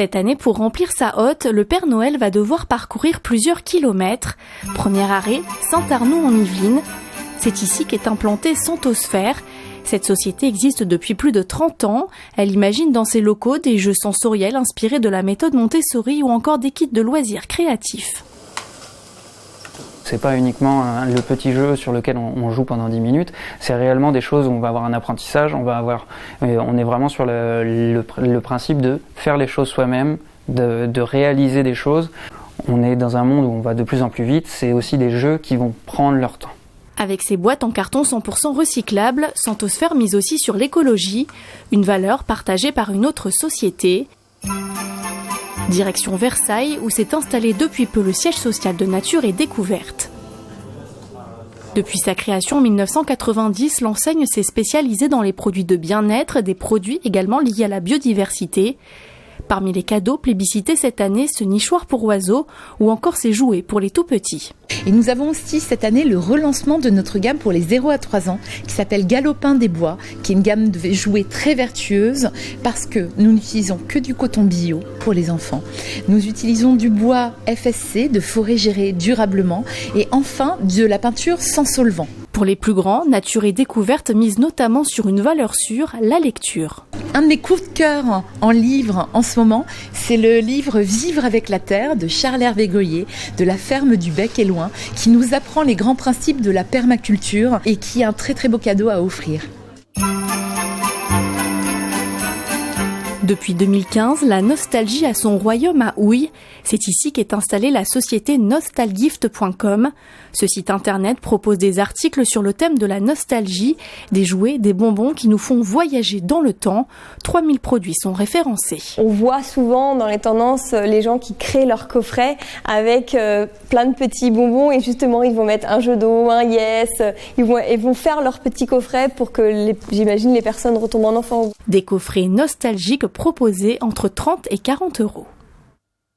Cette année, pour remplir sa hotte, le Père Noël va devoir parcourir plusieurs kilomètres. Premier arrêt, Saint-Arnoux en Yvelines. C'est ici qu'est implantée Santosphère. Cette société existe depuis plus de 30 ans. Elle imagine dans ses locaux des jeux sensoriels inspirés de la méthode Montessori ou encore des kits de loisirs créatifs. C'est pas uniquement le petit jeu sur lequel on joue pendant 10 minutes, c'est réellement des choses où on va avoir un apprentissage, on est vraiment sur le principe de faire les choses soi-même, de réaliser des choses. On est dans un monde où on va de plus en plus vite, c'est aussi des jeux qui vont prendre leur temps. Avec ses boîtes en carton 100% recyclables, Santosphère mise aussi sur l'écologie, une valeur partagée par une autre société. Direction Versailles, où s'est installé depuis peu le siège social de Nature et Découverte. Depuis sa création en 1990, l'enseigne s'est spécialisée dans les produits de bien-être, des produits également liés à la biodiversité. Parmi les cadeaux plébiscités cette année, ce nichoir pour oiseaux ou encore ces jouets pour les tout-petits. Et nous avons aussi cette année le relancement de notre gamme pour les 0 à 3 ans qui s'appelle Galopin des Bois, qui est une gamme de jouets très vertueuse parce que nous n'utilisons que du coton bio pour les enfants. Nous utilisons du bois FSC, de forêt gérée durablement et enfin de la peinture sans solvant. Pour les plus grands, Nature et Découverte mise notamment sur une valeur sûre, la lecture. Un de mes coups de cœur en livre en ce moment, c'est le livre Vivre avec la terre de Charles-Hervé Goyer de la ferme du Bec et Loin, qui nous apprend les grands principes de la permaculture et qui est un très très beau cadeau à offrir. Depuis 2015, la nostalgie a son royaume à Houille. C'est ici qu'est installée la société nostalgift.com. Ce site internet propose des articles sur le thème de la nostalgie, des jouets, des bonbons qui nous font voyager dans le temps. 3000 produits sont référencés. On voit souvent dans les tendances les gens qui créent leur coffret avec plein de petits bonbons et justement ils vont mettre un jeu d'eau, un yes, ils vont faire leur petit coffret pour que j'imagine les personnes retombent en enfant. Des coffrets nostalgiques proposés entre 30 et 40 euros.